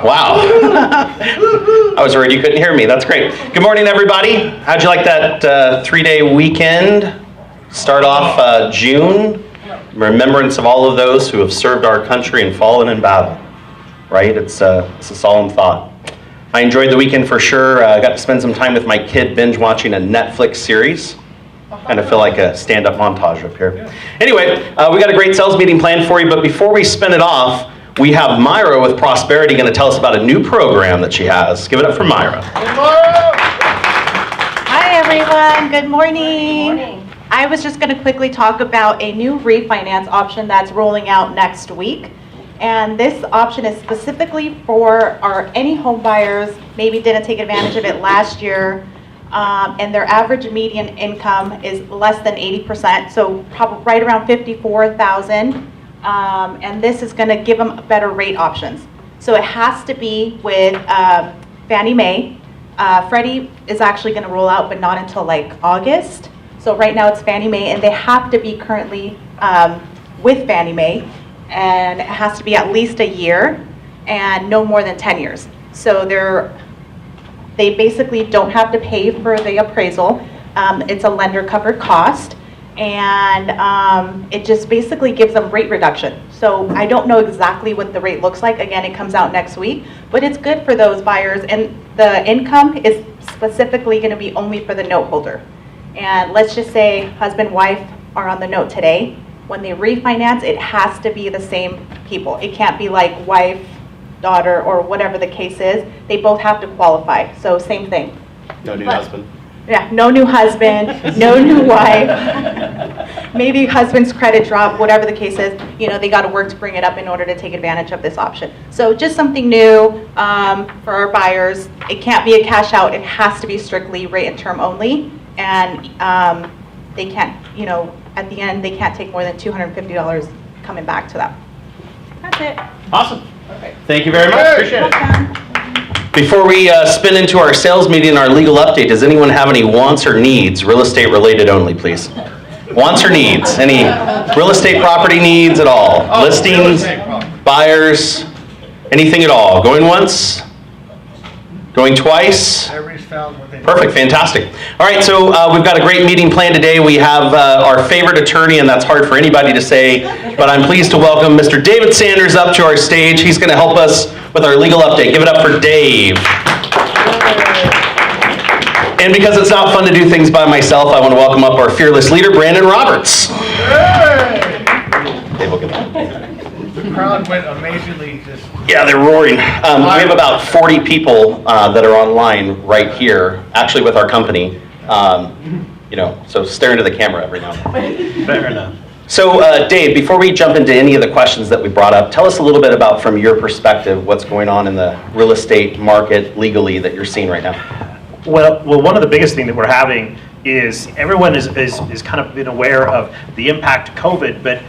Wow. I was worried you couldn't hear me. That's great. Good morning, everybody. How'd you like that 3-day weekend? Start off June. Remembrance of all of those who have served our country and fallen in battle. Right? It's a solemn thought. I enjoyed the weekend for sure. I got to spend some time with my kid binge watching a Netflix series. Kind of feel like a stand-up montage up here. Anyway, we got a great sales meeting planned for you, but before we spin it off, we have Myra with Prosperity going to tell us about a new program that she has. Give it up for Myra. Hi, everyone. Good morning. Good morning. I was just going to quickly talk about a new refinance option that's rolling out next week. And this option is specifically for any home buyers maybe didn't take advantage of it last year, and their average median income is less than 80%, so probably right around $54,000. And this is going to give them better rate options. So it has to be with Fannie Mae. Freddie is actually going to roll out, but not until like August. So right now it's Fannie Mae, and they have to be currently with Fannie Mae, and it has to be at least a year and no more than 10 years. So they basically don't have to pay for the appraisal. It's a lender covered cost, and it just basically gives them rate reduction. So I don't know exactly what the rate looks like. Again, it comes out next week, but it's good for those buyers, and the income is specifically going to be only for the note holder. And let's just say husband, wife are on the note today. When they refinance, it has to be the same people. It can't be like wife, daughter, or whatever the case is. They both have to qualify. So same thing. No new husband. Yeah, no new husband, no new wife. Maybe husband's credit drop, whatever the case is. You know, they got to work to bring it up in order to take advantage of this option. So just something new for our buyers. It can't be a cash out. It has to be strictly rate and term only. And they can't, you know, at the end, they can't take more than $250 coming back to them. That's it. Awesome. Okay. Thank you very much. Appreciate it. Before we spin into our sales meeting and our legal update, does anyone have any wants or needs, real estate related only, please? Wants or needs? Any real estate property needs at all? Listings, buyers, anything at all? Going once? Going twice? Perfect, fantastic. All right, so we've got a great meeting planned today. We have our favorite attorney, and that's hard for anybody to say, but I'm pleased to welcome Mr. David Sanders up to our stage. He's going to help us with our legal update. Give it up for Dave. And because it's not fun to do things by myself, I want to welcome up our fearless leader, Brandon Roberts. Dave, we'll get that. The crowd went amazingly just... Yeah, they're roaring. We have about 40 people that are online right here, actually with our company. You know, so stare into the camera every now and then. Fair enough. So, Dave, before we jump into any of the questions that we brought up, tell us a little bit about, from your perspective, what's going on in the real estate market legally that you're seeing right now. Well, one of the biggest things that we're having is everyone is kind of been aware of the impact of COVID, but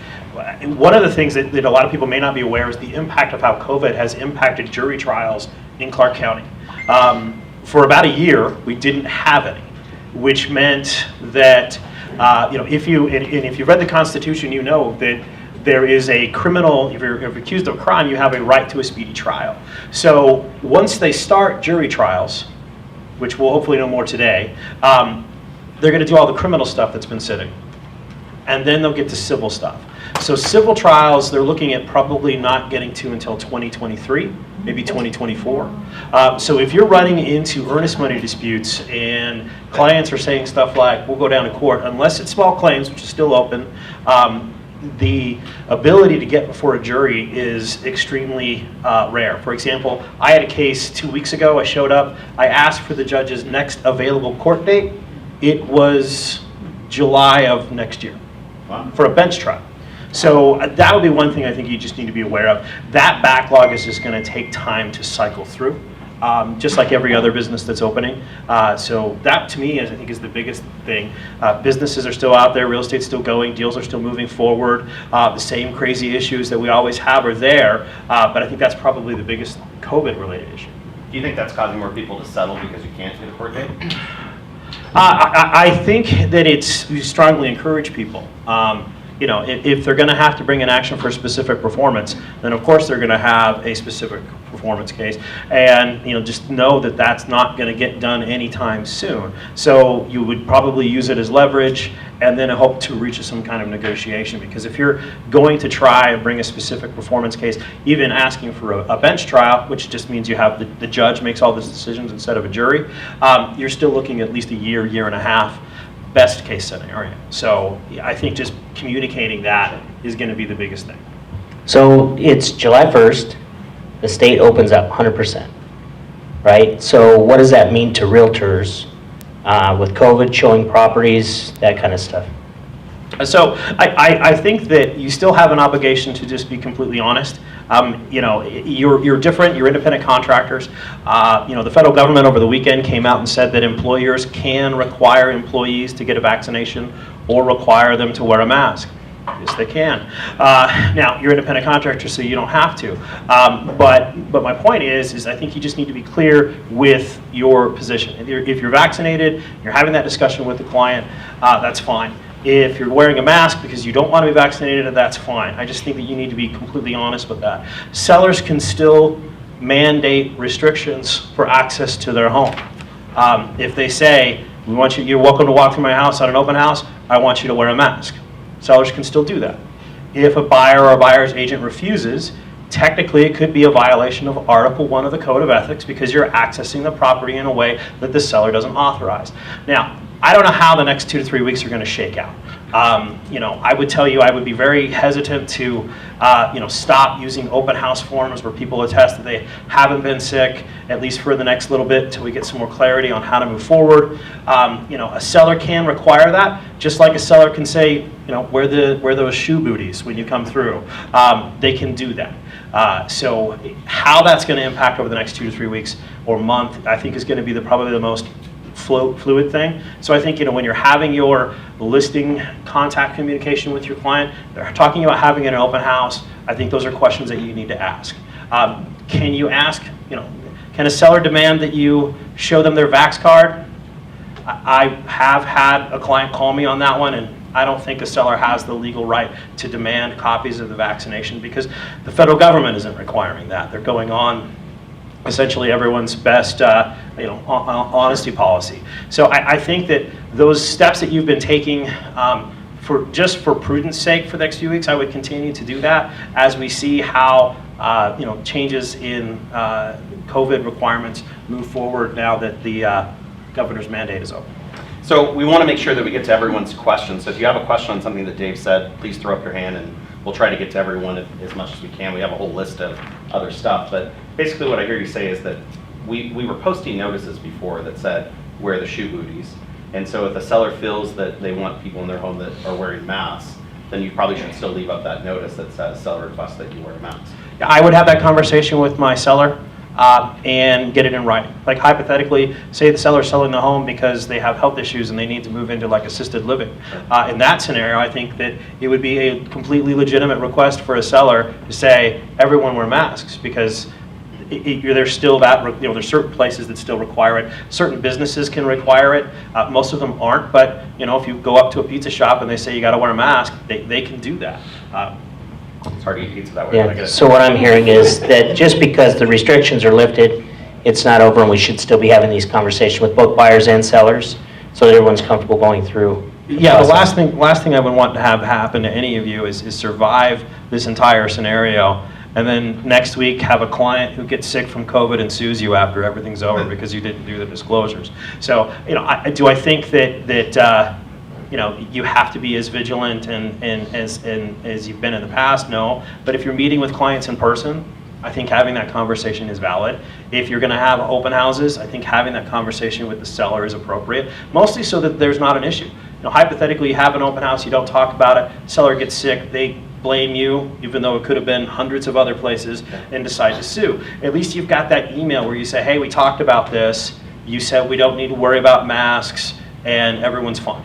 one of the things that a lot of people may not be aware is the impact of how COVID has impacted jury trials in Clark County. For about a year, we didn't have any, which meant that you know, if you've read the Constitution, you know that there is a criminal, if you're accused of a crime, you have a right to a speedy trial. So once they start jury trials, which we'll hopefully know more today, they're going to do all the criminal stuff that's been sitting. And then they'll get to civil stuff. So civil trials, they're looking at probably not getting to until 2023, maybe 2024. So if you're running into earnest money disputes and clients are saying stuff like, we'll go down to court, unless it's small claims, which is still open, the ability to get before a jury is extremely rare. For example, I had a case 2 weeks ago. I showed up. I asked for the judge's next available court date. It was July of next year. Wow. For a bench trial. So that would be one thing I think you just need to be aware of. That backlog is just going to take time to cycle through, just like every other business that's opening. So that, to me, I think is the biggest thing. Businesses are still out there, real estate's still going, deals are still moving forward. The same crazy issues that we always have are there, but I think that's probably the biggest COVID-related issue. Do you think that's causing more people to settle because you can't get a court date? I think that we strongly encourage people. if they're going to have to bring an action for specific performance, then of course they're going to have a specific performance case, and just know that that's not going to get done anytime soon. So you would probably use it as leverage, and then hope to reach some kind of negotiation. Because if you're going to try and bring a specific performance case, even asking for a bench trial, which just means you have the judge makes all the decisions instead of a jury, you're still looking at least a year and a half, best case scenario. So I think just communicating that is going to be the biggest thing. So it's July 1st, the state opens up 100%, right? So what does that mean to realtors with COVID showing properties, that kind of stuff? So I think that you still have an obligation to just be completely honest. You're different, you're independent contractors. The federal government over the weekend came out and said that employers can require employees to get a vaccination or require them to wear a mask. Yes, they can. Now, you're independent contractors, so you don't have to. But my point is I think you just need to be clear with your position. If you're vaccinated, you're having that discussion with the client, that's fine. If you're wearing a mask because you don't want to be vaccinated, that's fine. I just think that you need to be completely honest with that. Sellers can still mandate restrictions for access to their home. If they say, you're welcome to walk through my house on an open house, I want you to wear a mask. Sellers can still do that. If a buyer or a buyer's agent refuses, technically it could be a violation of Article 1 of the Code of Ethics because you're accessing the property in a way that the seller doesn't authorize. Now, I don't know how the next 2 to 3 weeks are going to shake out. I would tell you I would be very hesitant to stop using open house forms where people attest that they haven't been sick, at least for the next little bit until we get some more clarity on how to move forward. A seller can require that, just like a seller can say, wear those shoe booties when you come through. They can do that. So how that's going to impact over the next 2 to 3 weeks or month, I think is going to be probably the most fluid thing. So I think when you're having your listing contact communication with your client, they're talking about having an open house, I think those are questions that you need to ask. Can you ask, can a seller demand that you show them their Vax card? I have had a client call me on that one, and I don't think a seller has the legal right to demand copies of the vaccination because the federal government isn't requiring that. They're going on essentially everyone's best honesty policy. So I think that those steps that you've been taking for prudence sake for the next few weeks, I would continue to do that as we see how changes in COVID requirements move forward now that the governor's mandate is over. So we want to make sure that we get to everyone's questions. So if you have a question on something that Dave said, please throw up your hand and we'll try to get to everyone as much as we can. We have a whole list of other stuff, but basically what I hear you say is that we were posting notices before that said, wear the shoe booties. And so if a seller feels that they want people in their home that are wearing masks, then you probably should still leave up that notice that says seller requests that you wear a mask. I would have that conversation with my seller and get it in writing. Like hypothetically, say the seller's selling the home because they have health issues and they need to move into like assisted living. In that scenario, I think that it would be a completely legitimate request for a seller to say everyone wear masks because there's still that, there's certain places that still require it. Certain businesses can require it. Most of them aren't, but if you go up to a pizza shop and they say you got to wear a mask, they can do that. It's hard to eat pizza that way. Yeah. So what I'm hearing is that just because the restrictions are lifted, it's not over, and we should still be having these conversations with both buyers and sellers, so that everyone's comfortable going through. Yeah, the last thing I would want to have happen to any of you is survive this entire scenario, and then next week have a client who gets sick from COVID and sues you after everything's over because you didn't do the disclosures. So, do I think that you have to be as vigilant and as you've been in the past? No. But if you're meeting with clients in person, I think having that conversation is valid. If you're going to have open houses, I think having that conversation with the seller is appropriate, mostly so that there's not an issue. Hypothetically, you have an open house, you don't talk about it, seller gets sick, they blame you, even though it could have been hundreds of other places, and decide to sue. At least you've got that email where you say, hey, we talked about this, you said we don't need to worry about masks, and everyone's fine.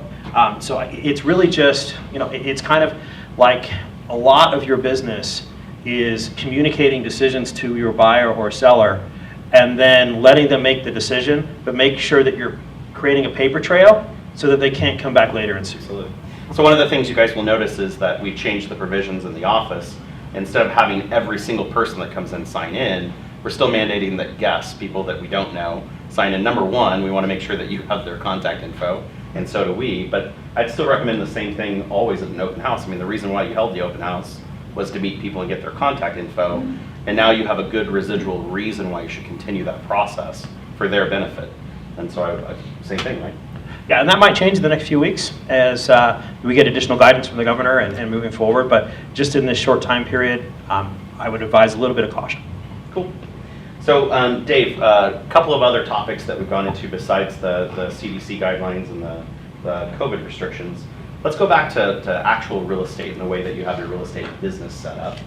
So it's really just, it's kind of like a lot of your business is communicating decisions to your buyer or seller and then letting them make the decision, but make sure that you're creating a paper trail so that they can't come back later and sue. Absolutely. So one of the things you guys will notice is that we changed the provisions in the office. Instead of having every single person that comes in sign in, we're still mandating that guests, people that we don't know, sign in. Number one, we want to make sure that you have their contact info, and so do we. But I'd still recommend the same thing always at an open house. I mean, the reason why you held the open house was to meet people and get their contact info. And now you have a good residual reason why you should continue that process for their benefit. And so same thing, right? Yeah, and that might change in the next few weeks as we get additional guidance from the governor and moving forward. But just in this short time period, I would advise a little bit of caution. Cool. So Dave, a couple of other topics that we've gone into besides the CDC guidelines and the COVID restrictions. Let's go back to actual real estate and the way that you have your real estate business set up.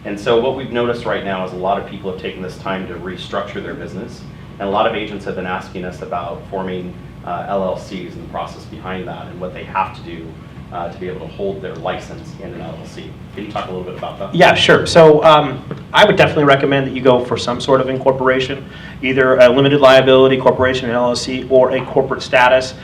And so what we've noticed right now is a lot of people have taken this time to restructure their business. And a lot of agents have been asking us about forming LLCs and the process behind that and what they have to do to be able to hold their license in an LLC. Can you talk a little bit about that? Yeah, sure. So I would definitely recommend that you go for some sort of incorporation, either a limited liability corporation, an LLC, or a corporate status.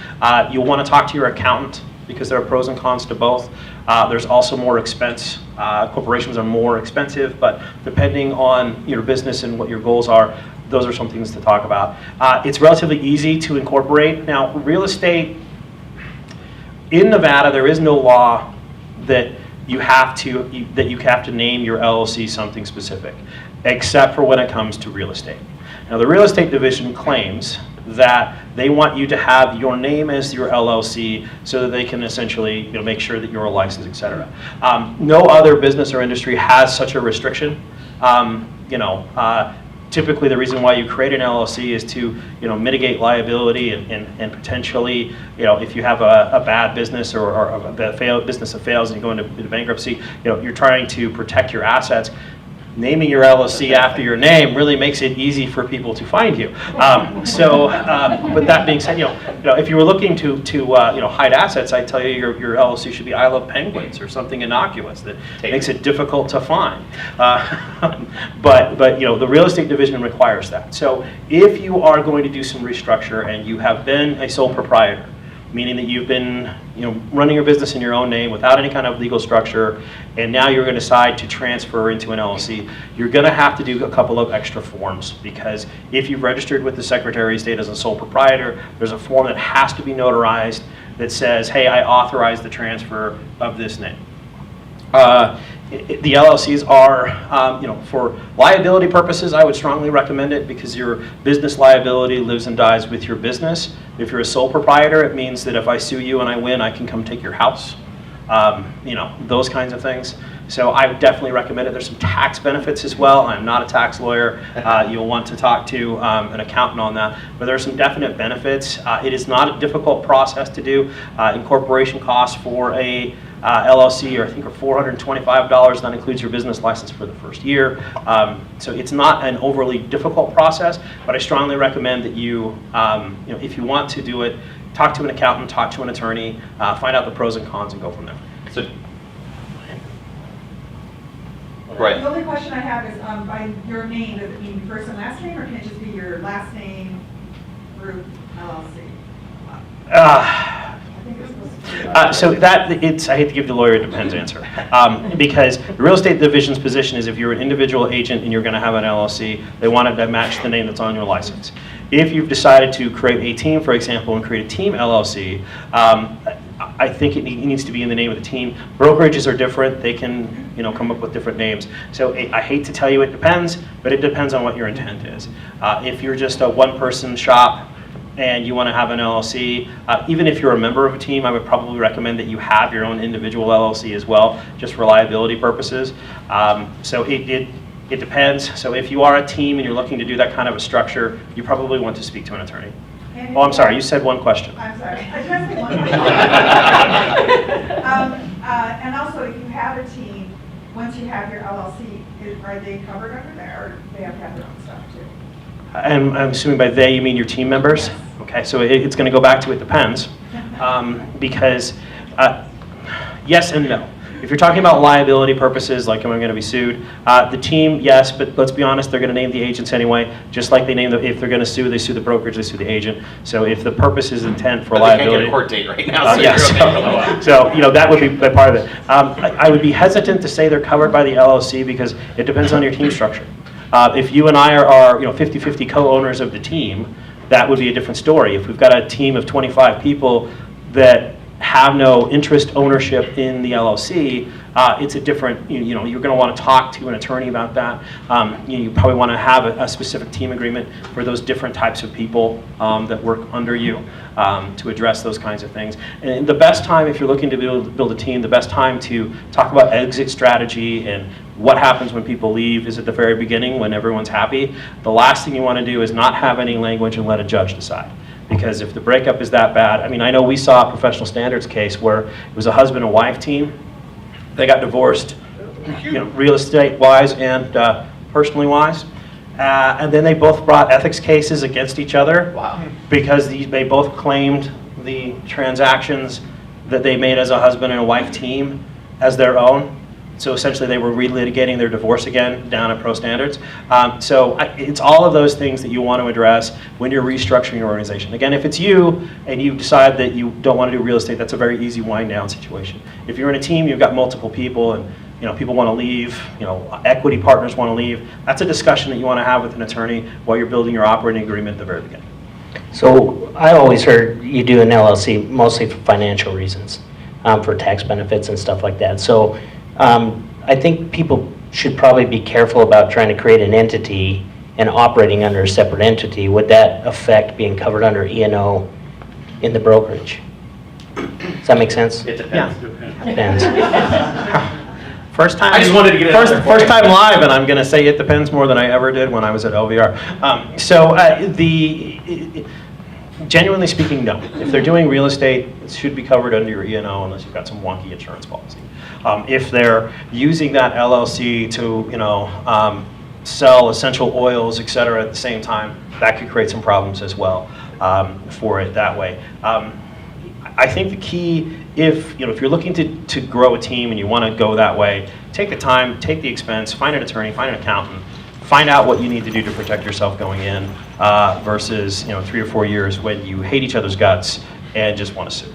You'll want to talk to your accountant because there are pros and cons to both. There's also more expense. Corporations are more expensive, but depending on your business and what your goals are, those are some things to talk about. It's relatively easy to incorporate. Now, real estate, in Nevada, there is no law that you have to name your LLC something specific, except for when it comes to real estate. Now, the real estate division claims that they want you to have your name as your LLC so that they can essentially make sure that you're a license, et cetera. No other business or industry has such a restriction. Typically the reason why you create an LLC is to mitigate liability and potentially if you have a bad business or a business that fails and you go into bankruptcy, you're trying to protect your assets. Naming your LLC after your name really makes it easy for people to find you. But that being said, if you were looking to hide assets, I'd tell you your LLC should be I Love Penguins or something innocuous that makes it difficult to find. But the real estate division requires that. So if you are going to do some restructure and you have been a sole proprietor, meaning that you've been running your business in your own name without any kind of legal structure, and now you're going to decide to transfer into an LLC, you're going to have to do a couple of extra forms, because if you've registered with the Secretary of State as a sole proprietor, there's a form that has to be notarized that says, hey, I authorize the transfer of this name. The LLCs are, for liability purposes, I would strongly recommend it because your business liability lives and dies with your business. If you're a sole proprietor, it means that if I sue you and I win, I can come take your house. Those kinds of things. So I would definitely recommend it. There's some tax benefits as well. I'm not a tax lawyer. You'll want to talk to an accountant on that. But there are some definite benefits. It is not a difficult process to do. Incorporation costs for a LLC I think are $425. That includes your business license for the first year. So it's not an overly difficult process, but I strongly recommend that you, if you want to do it, talk to an accountant, talk to an attorney, find out the pros and cons, and go from there. So, right. The only question I have is by your name, does it mean first and last name, or can it just be your last name, group, LLC? I think it's supposed to be. So I hate to give the lawyer a depends answer, because the real estate division's position is if you're an individual agent and you're going to have an LLC, they want it to match the name that's on your license. If you've decided to create a team, for example, and create a team LLC, I think it needs to be in the name of the team. Brokerages are different. They can come up with different names. So I hate to tell you it depends, but it depends on what your intent is. If you're just a one-person shop and you want to have an LLC, even if you're a member of a team, I would probably recommend that you have your own individual LLC as well, just for liability purposes. So it depends. So if you are a team and you're looking to do that kind of a structure, you probably want to speak to an attorney. Oh, I'm sorry, you said one question. I'm sorry. I just have one question. And also, if you have a team, once you have your LLC, are they covered under there, or do they have to have their own stuff too? I'm assuming by they you mean your team members? Yes. Okay, so it's going to go back to it depends, because yes and no. If you're talking about liability purposes, like am I going to be sued, the team, yes, but let's be honest, they're going to name the agents anyway, just like they name the, if they're going to sue, they sue the brokerage, they sue the agent. So if the purpose is intent for But they can't liability. get a court date right now, so Yes. you're okay. So, that would be part of it. I would be hesitant to say they're covered by the LLC because it depends on your team structure. If you and I are 50-50 co-owners of the team, that would be a different story. If we've got a team of 25 people that have no interest ownership in the LLC, it's a different, you're going to want to talk to an attorney about that. You probably want to have a specific team agreement for those different types of people that work under you to address those kinds of things. And the best time, if you're looking to build a team, the best time to talk about exit strategy and what happens when people leave is at the very beginning when everyone's happy. The last thing you want to do is not have any language and let a judge decide. Because if the breakup is that bad, I know we saw a professional standards case where it was a husband and wife team. They got divorced, real estate wise and personally wise. And then they both brought ethics cases against each other. Wow. Because they both claimed the transactions that they made as a husband and a wife team as their own. So essentially they were relitigating their divorce again down at Pro Standards. So it's all of those things that you want to address when you're restructuring your organization. Again, if it's you and you decide that you don't want to do real estate, that's a very easy wind down situation. If you're in a team, you've got multiple people and people want to leave, equity partners want to leave, that's a discussion that you want to have with an attorney while you're building your operating agreement at the very beginning. So I always heard you do an LLC mostly for financial reasons, for tax benefits and stuff like that. So I think people should probably be careful about trying to create an entity and operating under a separate entity. Would that affect being covered under E&O in the brokerage? Does that make sense? It depends. Depends. First time. I just wanted to get it out there for First you. time live, and I'm going to say it depends more than I ever did when I was at LVR. Genuinely speaking, no. If they're doing real estate, it should be covered under your E&O unless you've got some wonky insurance policy. If they're using that LLC to, sell essential oils, et cetera, at the same time, that could create some problems as well for it that way. I think the key, if you're looking to grow a team and you want to go that way, take the time, take the expense, find an attorney, find an accountant, find out what you need to do to protect yourself going in versus 3 or 4 years when you hate each other's guts and just want to sue.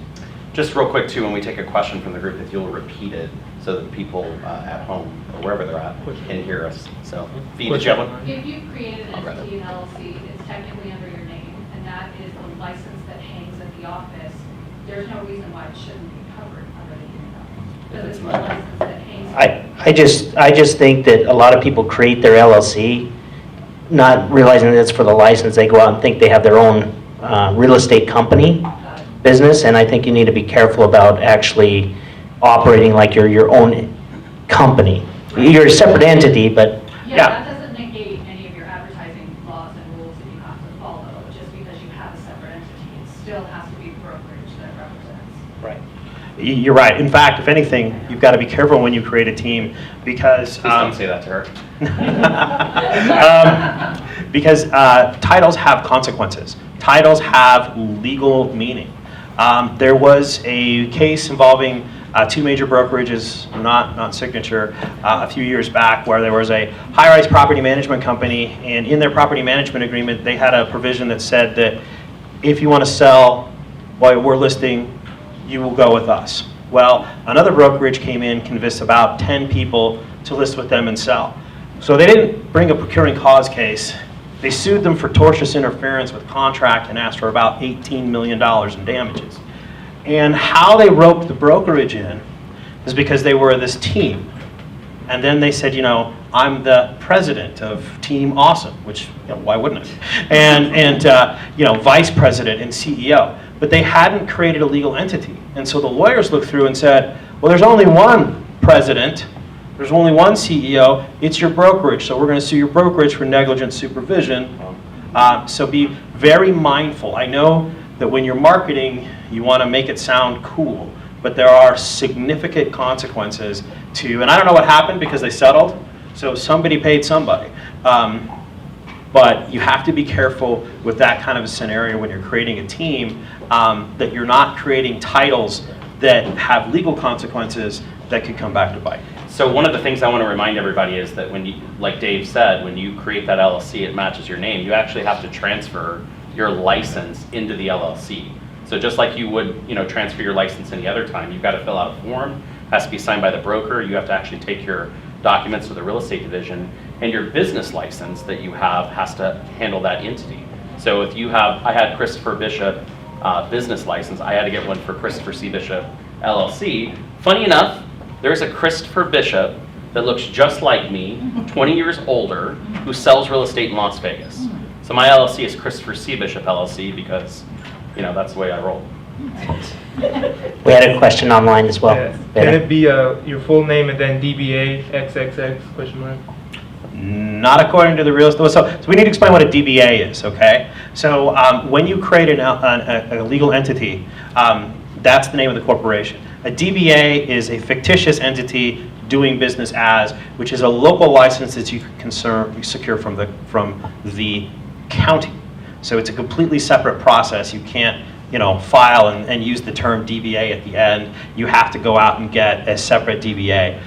Just real quick too, when we take a question from the group, if you'll repeat it so that people at home or wherever they're at can hear us. So, Fee, did you have one? If you've created an I'll grab entity in LLC, it's technically under your name, and that is the license that hangs at the office. There's no reason why it shouldn't be covered under the E&O. Because it's the license that hangs. I just think that a lot of people create their LLC, not realizing that it's for the license. They go out and think they have their own real estate company business, and I think you need to be careful about actually operating like you're your own company. You're a separate entity, but Yeah, Yeah. that doesn't negate any of your advertising laws and rules that you have to follow. Just because you have a separate entity, it still has to be brokerage that represents. Right. You're right. In fact, if anything, you've got to be careful when you create a team because Please don't say that to her. because titles have consequences. Titles have legal meaning. There was a case involving 2 major brokerages, not Signature, a few years back where there was a high-rise property management company, and in their property management agreement, they had a provision that said that if you want to sell while we're listing, you will go with us. Well, another brokerage came in, convinced about 10 people to list with them and sell. So they didn't bring a procuring cause case. They sued them for tortious interference with contract and asked for about $18 million in damages. And how they roped the brokerage in is because they were this team. And then they said, I'm the president of Team Awesome, which, why wouldn't it? And vice president and CEO. But they hadn't created a legal entity. And so the lawyers looked through and said, well, there's only one president. There's only one CEO. It's your brokerage. So we're going to sue your brokerage for negligent supervision. So be very mindful. I know that when you're marketing, you want to make it sound cool. But there are significant consequences to, and I don't know what happened because they settled. So somebody paid somebody. But you have to be careful with that kind of a scenario when you're creating a team, that you're not creating titles that have legal consequences that could come back to bite. So one of the things I want to remind everybody is that when you, like Dave said, when you create that LLC, it matches your name. You actually have to transfer your license into the LLC. So just like you would, transfer your license any other time, you've got to fill out a form, has to be signed by the broker. You have to actually take your documents to the real estate division, and your business license that you have has to handle that entity. So if you have, I had Christopher Bishop business license, I had to get one for Christopher C. Bishop LLC. Funny enough, there's a Christopher Bishop that looks just like me, 20 years older, who sells real estate in Las Vegas. So my LLC is Christopher C. Bishop LLC because, that's the way I roll. We had a question online as well. Yes. Ben? Can it be your full name and then DBA XXX question mark? Not according to the real estate. So we need to explain what a DBA is, okay? So when you create a legal entity, that's the name of the corporation. A DBA is a fictitious entity doing business as, which is a local license that you can secure from the county. So it's a completely separate process. You can't, file and use the term DBA at the end. You have to go out and get a separate DBA.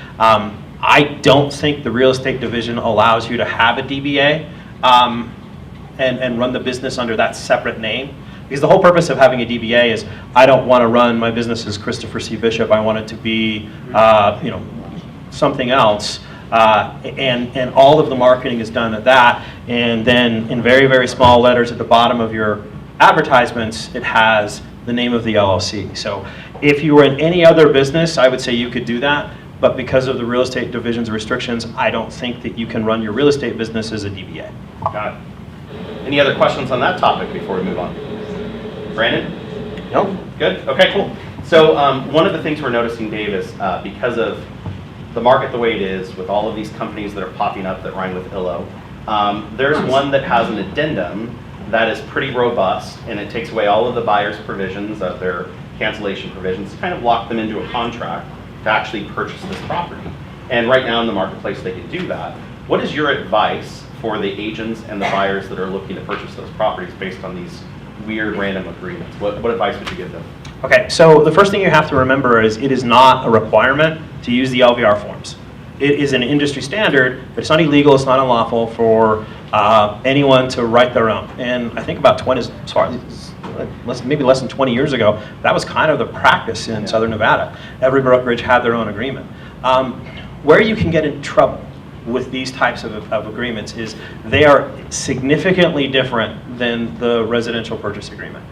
I don't think the real estate division allows you to have a DBA and run the business under that separate name. Because the whole purpose of having a DBA is, I don't want to run my business as Christopher C. Bishop. I want it to be, something else. And all of the marketing is done at that. And then in very, very small letters at the bottom of your advertisements, it has the name of the LLC. So if you were in any other business, I would say you could do that. But because of the real estate division's restrictions, I don't think that you can run your real estate business as a DBA. Got it. Any other questions on that topic before we move on? Brandon? No? Good? Okay, cool. So one of the things we're noticing, Dave, is because of the market the way it is, with all of these companies that are popping up that rhyme with ILO, there's one that has an addendum that is pretty robust, and it takes away all of the buyer's provisions of their cancellation provisions to kind of lock them into a contract to actually purchase this property. And right now in the marketplace, they can do that. What is your advice for the agents and the buyers that are looking to purchase those properties based on these weird random agreements? What advice would you give them? Okay, so the first thing you have to remember is it is not a requirement to use the LVR forms. It is an industry standard, but it's not illegal, it's not unlawful for anyone to write their own. And I think about maybe less than 20 years ago, that was kind of the practice in Southern Nevada. Every brokerage had their own agreement. Where you can get in trouble with these types of agreements is they are significantly different than the residential purchase agreement.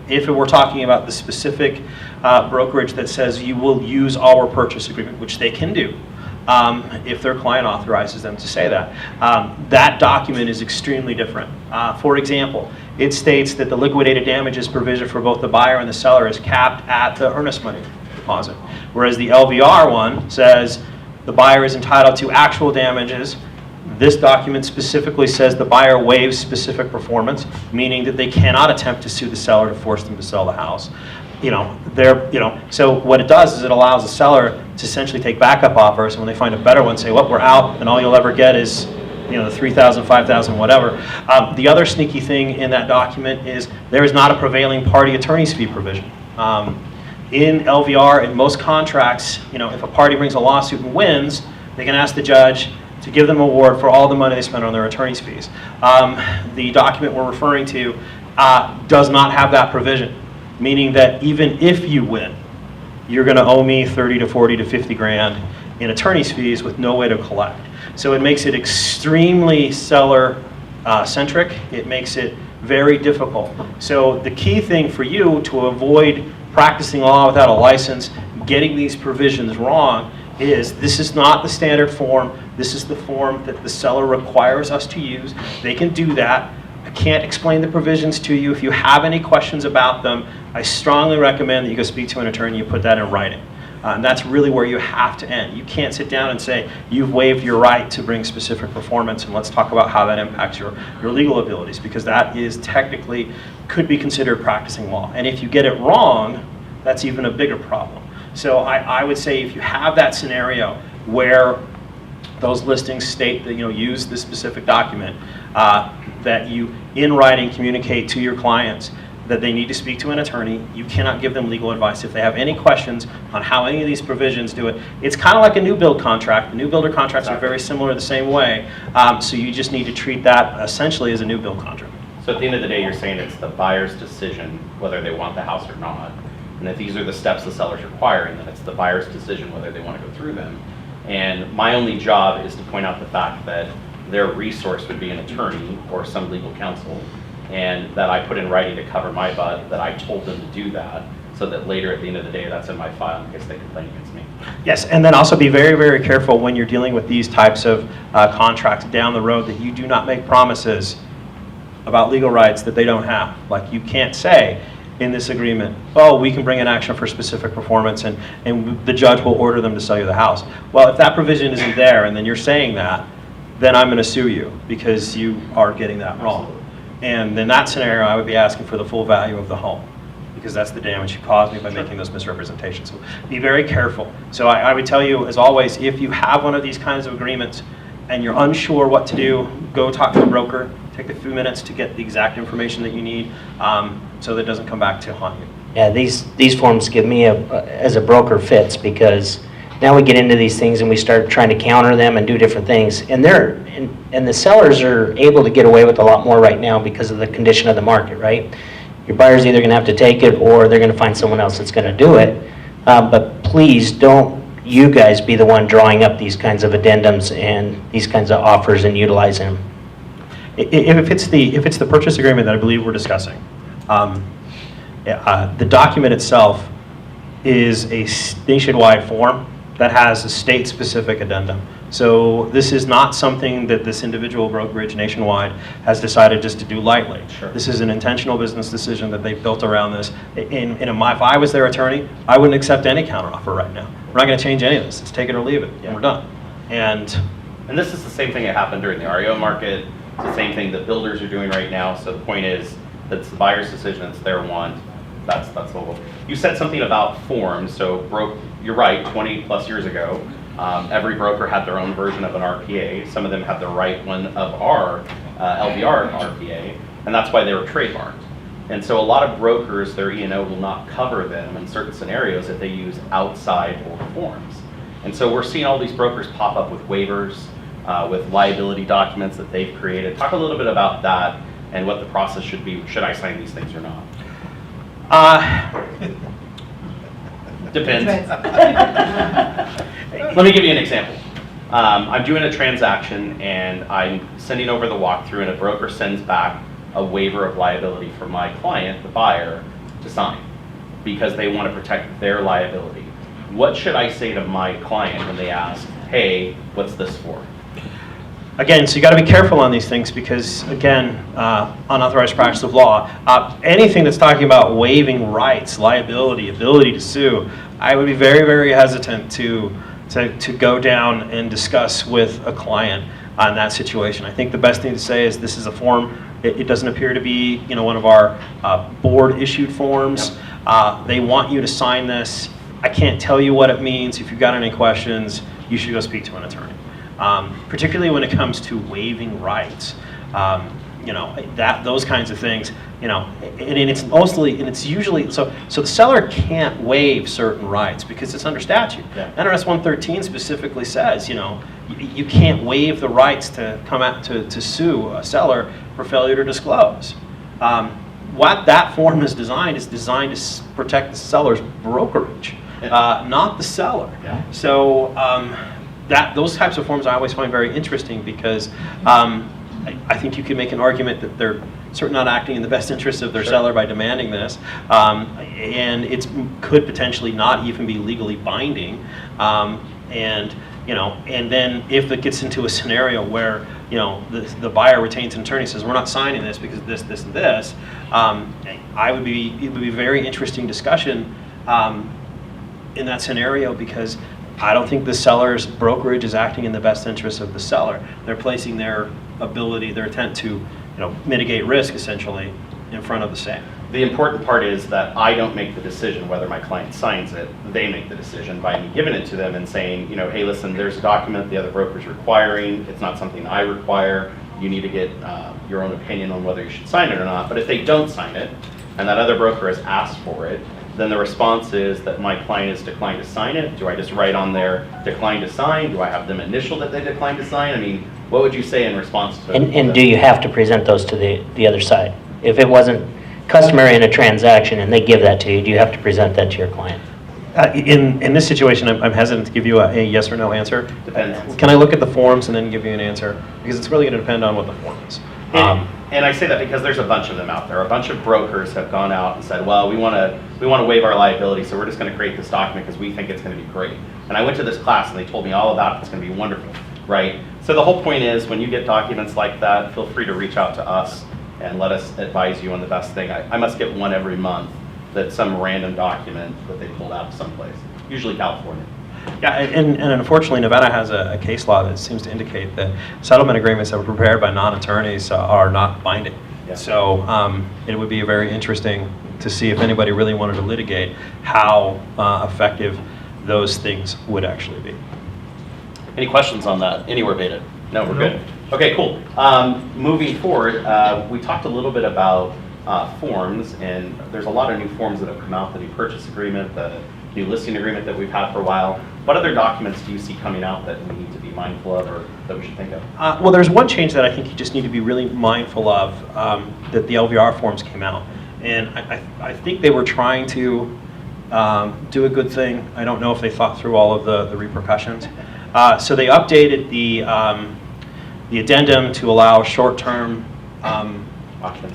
If we're talking about the specific brokerage that says you will use our purchase agreement, which they can do, if their client authorizes them to say that, that document is extremely different. For example, it states that the liquidated damages provision for both the buyer and the seller is capped at the earnest money deposit, whereas the LVR one says the buyer is entitled to actual damages. This document specifically says the buyer waives specific performance, meaning that they cannot attempt to sue the seller to force them to sell the house. So what it does is it allows the seller to essentially take backup offers, and when they find a better one, say, well, we're out, and all you'll ever get is, the $3,000, $5,000, whatever. The other sneaky thing in that document is there is not a prevailing party attorney's fee provision. In LVR, in most contracts, if a party brings a lawsuit and wins, they can ask the judge to give them an award for all the money they spent on their attorney's fees. The document we're referring to does not have that provision, meaning that even if you win, you're going to owe me 30 to 40 to 50 grand in attorney's fees with no way to collect. So it makes it extremely seller centric. It makes it very difficult. So the key thing for you to avoid practicing law without a license, getting these provisions wrong, is this is not the standard form. This is the form that the seller requires us to use. They can do that. I can't explain the provisions to you. If you have any questions about them, I strongly recommend that you go speak to an attorney and you put that in writing. And that's really where you have to end. You can't sit down and say, you've waived your right to bring specific performance, and let's talk about how that impacts your legal abilities, because that is technically, could be considered practicing law. And if you get it wrong, that's even a bigger problem. So I would say if you have that scenario where those listings state that, use this specific document, that you in writing communicate to your clients that they need to speak to an attorney. You cannot give them legal advice. If they have any questions on how any of these provisions do it, it's kind of like a new build contract. The new builder contracts are very similar the same way. So you just need to treat that essentially as a new build contract. So at the end of the day, you're saying it's the buyer's decision whether they want the house or not. And if these are the steps the seller's requiring, then it's the buyer's decision whether they want to go through them. And my only job is to point out the fact that their resource would be an attorney or some legal counsel, and that I put in writing to cover my butt that I told them to do that, so that later at the end of the day, that's in my file in case they complain against me. Yes, and then also be very, very careful when you're dealing with these types of contracts down the road that you do not make promises about legal rights that they don't have. Like, you can't say in this agreement, oh, we can bring an action for specific performance and the judge will order them to sell you the house. Well, if that provision isn't there and then you're saying that, then I'm going to sue you because you are getting that wrong. And in that scenario, I would be asking for the full value of the home, because that's the damage you caused me by making those misrepresentations. So be very careful. So I would tell you, as always, if you have one of these kinds of agreements and you're unsure what to do, go talk to a broker. Take a few minutes to get the exact information that you need, so that it doesn't come back to haunt you. Yeah, these forms give me as a broker fits, because now we get into these things and we start trying to counter them and do different things. And the sellers are able to get away with a lot more right now because of the condition of the market, right? Your buyer's either going to have to take it or they're going to find someone else that's going to do it. But please don't you guys be the one drawing up these kinds of addendums and these kinds of offers and utilizing them. If it's the purchase agreement that I believe we're discussing, the document itself is a nationwide form that has a state-specific addendum. So this is not something that this individual brokerage nationwide has decided just to do lightly. Sure. This is an intentional business decision that they've built around this. If I was their attorney, I wouldn't accept any counteroffer right now. We're not going to change any of this. It's take it or leave it, and we're done. And this is the same thing that happened during the REO market. It's the same thing that builders are doing right now. So the point is, that's the buyer's decision. It's their want. That's the whole. You said something about forms. So you're right. 20 plus years ago, every broker had their own version of an RPA. Some of them had the right one of our LVR RPA, and that's why they were trademarked. And so a lot of brokers, their E&O will not cover them in certain scenarios if they use outside old forms. And so we're seeing all these brokers pop up with waivers, with liability documents that they've created. Talk a little bit about that and what the process should be. Should I sign these things or not? Depends. Let me give you an example. I'm doing a transaction and I'm sending over the walkthrough, and a broker sends back a waiver of liability for my client, the buyer, to sign because they want to protect their liability. What should I say to my client when they ask, hey, what's this for? again, so you got to be careful on these things because, again, unauthorized practice of law, anything that's talking about waiving rights, liability, ability to sue, I would be very, very hesitant to go down and discuss with a client on that situation. I think the best thing to say is this is a form. It doesn't appear to be, one of our board-issued forms. They want you to sign this. I can't tell you what it means. If you've got any questions, you should go speak to an attorney. Particularly when it comes to waiving rights, those kinds of things, and it's usually, so the seller can't waive certain rights because it's under statute. Yeah. NRS 113 specifically says, you can't waive the rights to come out to sue a seller for failure to disclose. What that form is designed to protect the seller's brokerage, not the seller. Yeah. So those types of forms I always find very interesting because I think you can make an argument that they're certainly not acting in the best interest of their seller by demanding this, and it could potentially not even be legally binding. And then if it gets into a scenario where the buyer retains an attorney, says we're not signing this because this, this, and this, it would be a very interesting discussion in that scenario because I don't think the seller's brokerage is acting in the best interest of the seller. They're placing their intent to mitigate risk essentially in front of the same. The important part is that I don't make the decision whether my client signs it. They make the decision by me giving it to them and saying, hey, listen, there's a document the other broker's requiring. It's not something I require. You need to get your own opinion on whether you should sign it or not. But if they don't sign it, and that other broker has asked for it, then the response is that my client has declined to sign it. Do I just write on there, decline to sign? Do I have them initial that they declined to sign? I mean, what would you say in response to? And do you have to present those to the other side? If it wasn't customary in a transaction and they give that to you, do you have to present that to your client? In this situation, I'm hesitant to give you a yes or no answer. Depends. Can I look at the forms and then give you an answer? Because it's really going to depend on what the form is. And I say that because there's a bunch of them out there. A bunch of brokers have gone out and said, well, we want to waive our liability, so we're just going to create this document because we think it's going to be great. And I went to this class and they told me all about it. It's going to be wonderful, right? So the whole point is, when you get documents like that, feel free to reach out to us and let us advise you on the best thing. I must get one every month that's some random document that they pulled out of someplace, usually California. Yeah, and unfortunately, Nevada has a case law that seems to indicate that settlement agreements that were prepared by non-attorneys are not binding. Yeah. So it would be very interesting to see if anybody really wanted to litigate how effective those things would actually be. Any questions on that? Anywhere, Beta? No, we're good. Okay, cool. Moving forward, we talked a little bit about forms, and there's a lot of new forms that have come out, the new purchase agreement, the new listing agreement that we've had for a while. What other documents do you see coming out that we need to be mindful of or that we should think of? Well, there's one change that I think you just need to be really mindful of, that the LVR forms came out. And I think they were trying to do a good thing. I don't know if they thought through all of the repercussions. So they updated the addendum to allow short-term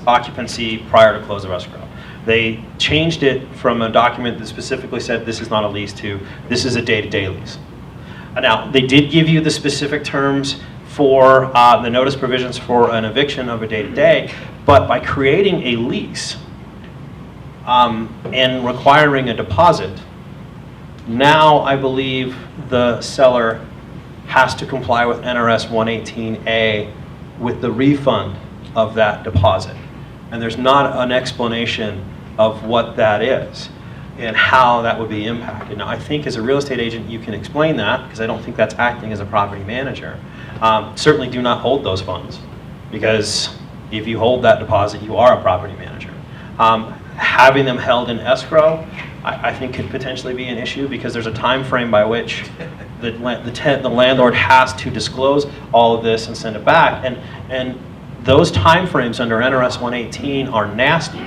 occupancy prior to close of escrow. They changed it from a document that specifically said this is not a lease to this is a day-to-day lease. Now, they did give you the specific terms for the notice provisions for an eviction of a day-to-day, but by creating a lease and requiring a deposit, now I believe the seller has to comply with NRS 118A with the refund of that deposit. And there's not an explanation of what that is and how that would be impacted. Now, I think as a real estate agent, you can explain that, because I don't think that's acting as a property manager. Certainly do not hold those funds, because if you hold that deposit, you are a property manager. Having them held in escrow, I think could potentially be an issue, because there's a time frame by which the landlord has to disclose all of this and send it back. And those time frames under NRS 118 are nasty.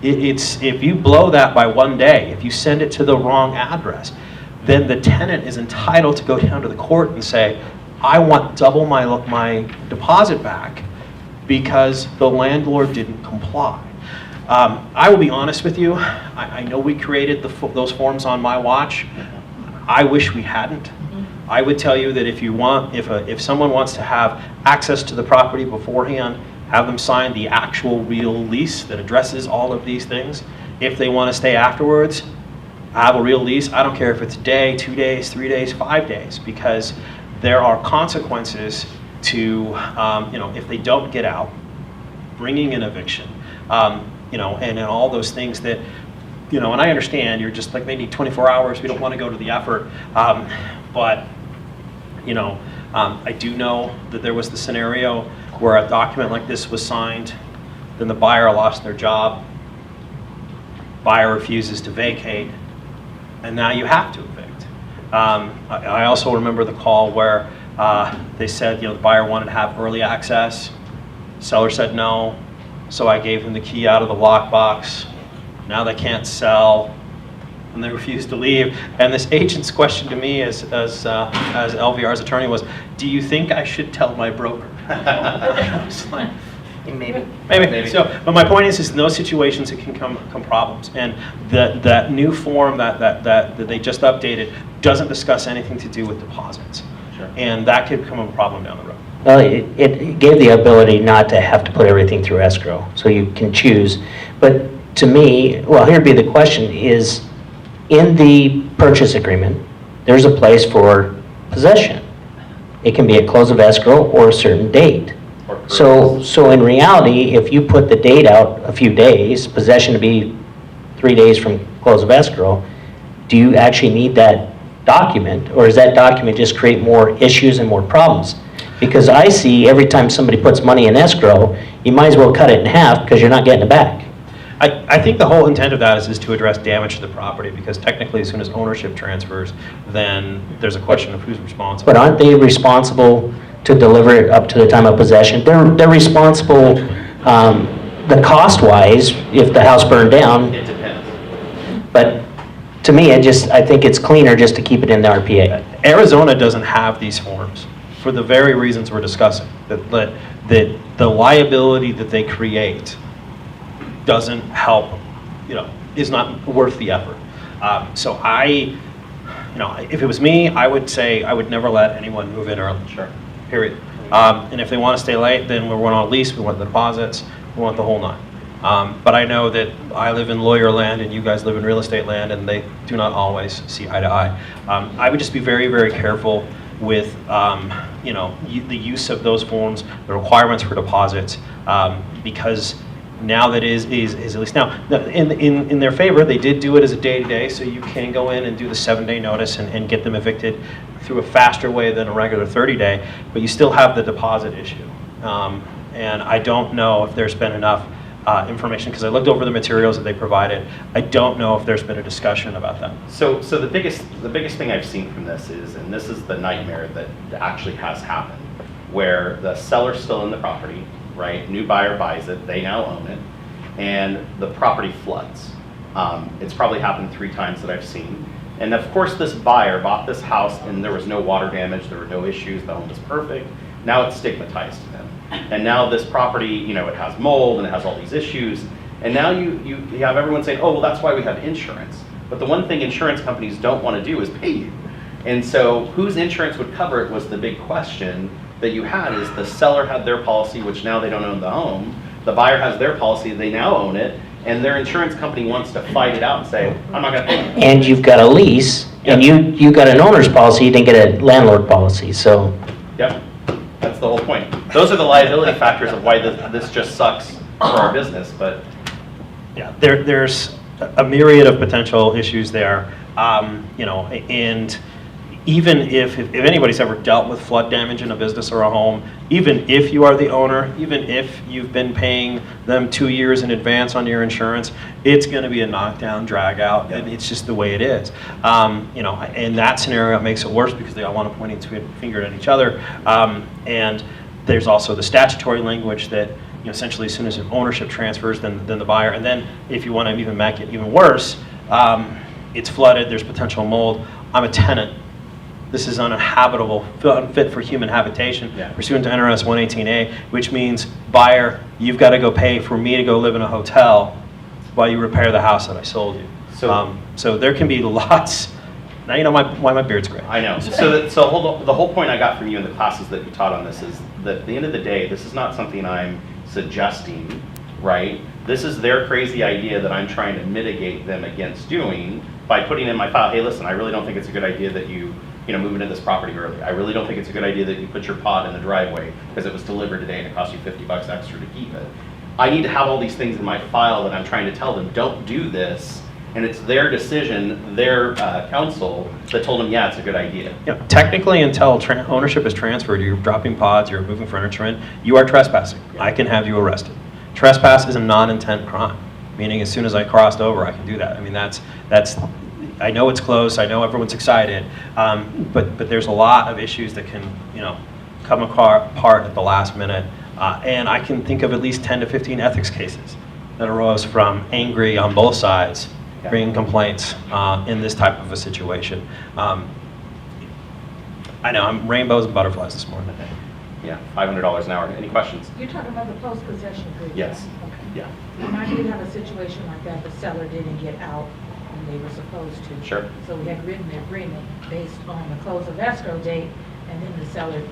If you blow that by 1 day, if you send it to the wrong address, then the tenant is entitled to go down to the court and say, I want double my deposit back because the landlord didn't comply. I will be honest with you, I know we created those forms on my watch. I wish we hadn't. I would tell you that if someone wants to have access to the property beforehand, have them sign the actual real lease that addresses all of these things. If they want to stay afterwards, have a real lease. I don't care if it's a day, 2 days, 3 days, 5 days, because there are consequences to, if they don't get out, bringing an eviction, and all those things that, and I understand you're just like, they need 24 hours, we don't want to go to the effort, but, I do know that there was the scenario where a document like this was signed, then the buyer lost their job, buyer refuses to vacate, and now you have to evict. I also remember the call where they said, the buyer wanted to have early access, seller said no, so I gave them the key out of the lockbox. Now they can't sell, and they refused to leave. And this agent's question to me as LVR's attorney was, do you think I should tell my broker? I was like, Maybe. So, but my point is in those situations it can come problems. And that new form that they just updated doesn't discuss anything to do with deposits. Sure. And that could become a problem down the road. Well, it gave the ability not to have to put everything through escrow, so you can choose. But to me, well, here'd be the question is, in the purchase agreement, there's a place for possession. It can be at close of escrow or a certain date. So in reality, if you put the date out a few days, possession to be 3 days from close of escrow, do you actually need that document, or does that document just create more issues and more problems? Because I see every time somebody puts money in escrow, you might as well cut it in half because you're not getting it back. I think the whole intent of that is to address damage to the property, because technically as soon as ownership transfers, then there's a question of who's responsible. But aren't they responsible to deliver it up to the time of possession? They're responsible, the cost-wise, if the house burned down. It depends. But to me, I think it's cleaner just to keep it in the RPA. Arizona doesn't have these forms for the very reasons we're discussing. That the liability that they create doesn't help, is not worth the effort. So if it was me, I would say I would never let anyone move in early. Sure. Period. And if they want to stay late, then we're on a lease, we want the deposits, we want the whole nine. But I know that I live in lawyer land and you guys live in real estate land, and they do not always see eye to eye. I would just be very, very careful with the use of those forms, the requirements for deposits, because now that is at least now in their favor, they did do it as a day-to-day, so you can go in and do the 7-day notice and get them evicted through a faster way than a regular 30-day, but you still have the deposit issue. And I don't know if there's been enough information, because I looked over the materials that they provided. I don't know if there's been a discussion about that. So the biggest thing I've seen from this is, and this is the nightmare that actually has happened, where the seller's still in the property, right? New buyer buys it, they now own it, and the property floods. It's probably happened 3 times that I've seen. And of course, this buyer bought this house and there was no water damage, there were no issues, the home was perfect. Now it's stigmatized to them. And now this property, it has mold and it has all these issues. And now you have everyone saying, oh, well, that's why we have insurance. But the one thing insurance companies don't want to do is pay you. And so whose insurance would cover it was the big question that you had. Is the seller had their policy, which now they don't own the home. The buyer has their policy, they now own it. And their insurance company wants to fight it out and say, I'm not going to pay you. And you've got a lease, and you got an owner's policy, you didn't get a landlord policy, so. Yep, that's the whole point. Those are the liability factors of why this just sucks for our business, but. Yeah, there's a myriad of potential issues there, and even if anybody's ever dealt with flood damage in a business or a home, even if you are the owner, even if you've been paying them 2 years in advance on your insurance, it's going to be a knockdown, drag out, and it's just the way it is. In that scenario, it makes it worse because they all want to point a finger at each other, and there's also the statutory language that essentially as soon as an ownership transfers, then the buyer, and then if you want to even make it even worse, it's flooded, there's potential mold. I'm a tenant. This is uninhabitable, unfit for human habitation, pursuant to NRS 118A, which means, buyer, you've got to go pay for me to go live in a hotel while you repair the house that I sold you. So there can be lots. Now you know why my beard's gray. I know. So the whole point I got from you in the classes that you taught on this is that at the end of the day, this is not something I'm suggesting, right? This is their crazy idea that I'm trying to mitigate them against doing by putting in my file, hey, listen, I really don't think it's a good idea that you move into this property early. I really don't think it's a good idea that you put your pod in the driveway because it was delivered today and it cost you $50 extra to keep it. I need to have all these things in my file that I'm trying to tell them, don't do this. And it's their decision, their counsel that told them, yeah, it's a good idea. Yeah, technically, until ownership is transferred, you're dropping pods, you're moving furniture in, you are trespassing. I can have you arrested. Trespass is a non-intent crime, meaning as soon as I crossed over, I can do that. I mean, that's. I know it's close. I know everyone's excited, but there's a lot of issues that can come apart at the last minute, and I can think of at least 10 to 15 ethics cases that arose from angry on both sides, bringing complaints in this type of a situation. I know I'm rainbows and butterflies this morning. Yeah, $500 an hour. Any questions? You're talking about the post-possession period? Yes. Okay. Yeah. And I did have a situation like that. The seller didn't get out when they were supposed to. Sure. So we had written an agreement based on the close of escrow date, and then the seller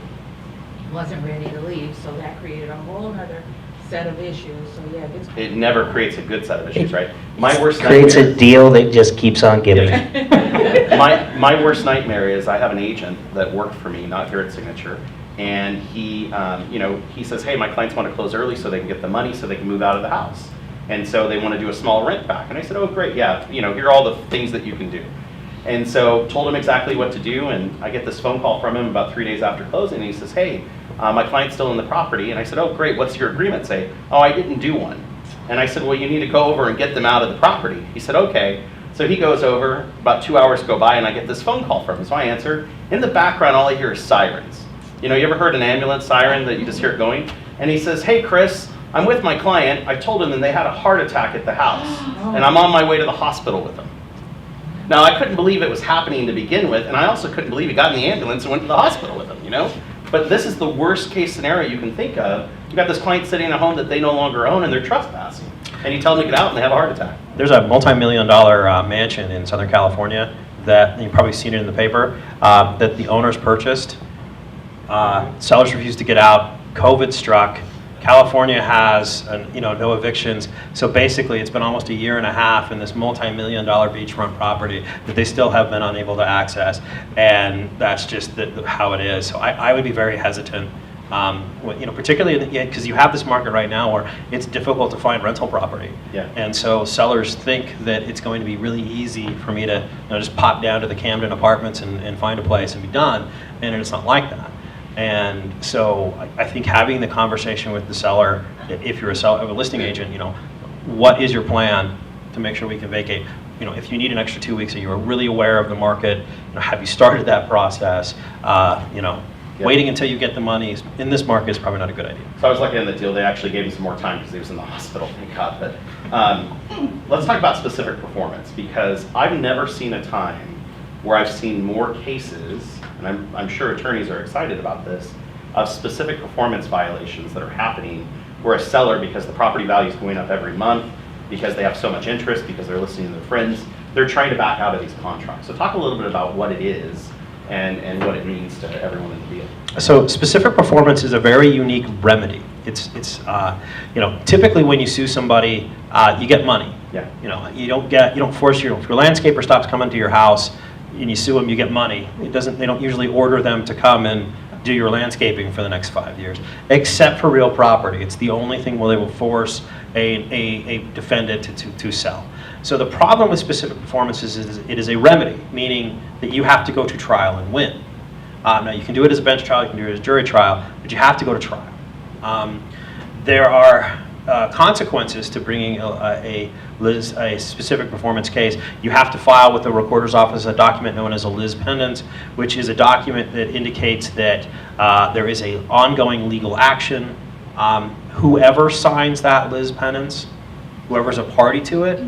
wasn't ready to leave, so that created a whole other set of issues. So yeah, it never creates a good set of issues, right? My worst Creates nightmare, a deal that just keeps on giving. my worst nightmare is I have an agent that worked for me, not here at Signature, and he says, hey, my clients want to close early so they can get the money so they can move out of the house. And so they want to do a small rent back. And I said, oh, great, yeah, here are all the things that you can do. And so told him exactly what to do, and I get this phone call from him about 3 days after closing, and he says, hey, my client's still in the property. And I said, oh, great, what's your agreement say? Oh, I didn't do one. And I said, well, you need to go over and get them out of the property. He said, okay. So he goes over, about 2 hours go by, and I get this phone call from him. So I answer. In the background, all I hear is sirens. You know, you ever heard an ambulance siren that you just hear it going? And he says, hey, Chris, I'm with my client. I told him and they had a heart attack at the house. And I'm on my way to the hospital with them. Now, I couldn't believe it was happening to begin with, and I also couldn't believe he got in the ambulance and went to the hospital with him, you know? But this is the worst case scenario you can think of. You got this client sitting in a home that they no longer own and they're trespassing. And you tell them to get out and they have a heart attack. There's a multi-million-dollar mansion in Southern California that, you've probably seen it in the paper, that the owners purchased. Sellers refused to get out. COVID struck. California has, no evictions. So basically, it's been almost a year and a half in this multi-million-dollar beachfront property that they still have been unable to access, and that's just how it is. So I would be very hesitant, particularly because you have this market right now where it's difficult to find rental property. Yeah. And so sellers think that it's going to be really easy for me to just pop down to the Camden Apartments and find a place and be done, and it's not like that. And so I think having the conversation with the seller, that if you're a listing agent, what is your plan to make sure we can vacate? If you need an extra 2 weeks and you're really aware of the market, have you started that process? Waiting until you get the money in this market is probably not a good idea. So I was lucky in the deal. They actually gave him some more time because he was in the hospital, thank God. But let's talk about specific performance, because I've never seen a time where I've seen more cases, and I'm sure attorneys are excited about this, of specific performance violations that are happening where a seller, because the property value is going up every month, because they have so much interest, because they're listening to their friends, they're trying to back out of these contracts. So talk a little bit about what it is and what it means to everyone in the deal. So specific performance is a very unique remedy. It's typically when you sue somebody, you get money. Yeah. You don't force if your landscaper stops coming to your house and you sue them, you get money. They don't usually order them to come and do your landscaping for the next 5 years, except for real property. It's the only thing where they will force a defendant to sell. So the problem with specific performance is it is a remedy, meaning that you have to go to trial and win. Now you can do it as a bench trial, you can do it as a jury trial, but you have to go to trial. There are consequences to bringing a specific performance case. You have to file with the recorder's office a document known as a lis pendens, which is a document that indicates that there is an ongoing legal action. Whoever signs that lis pendens, whoever's a party to it,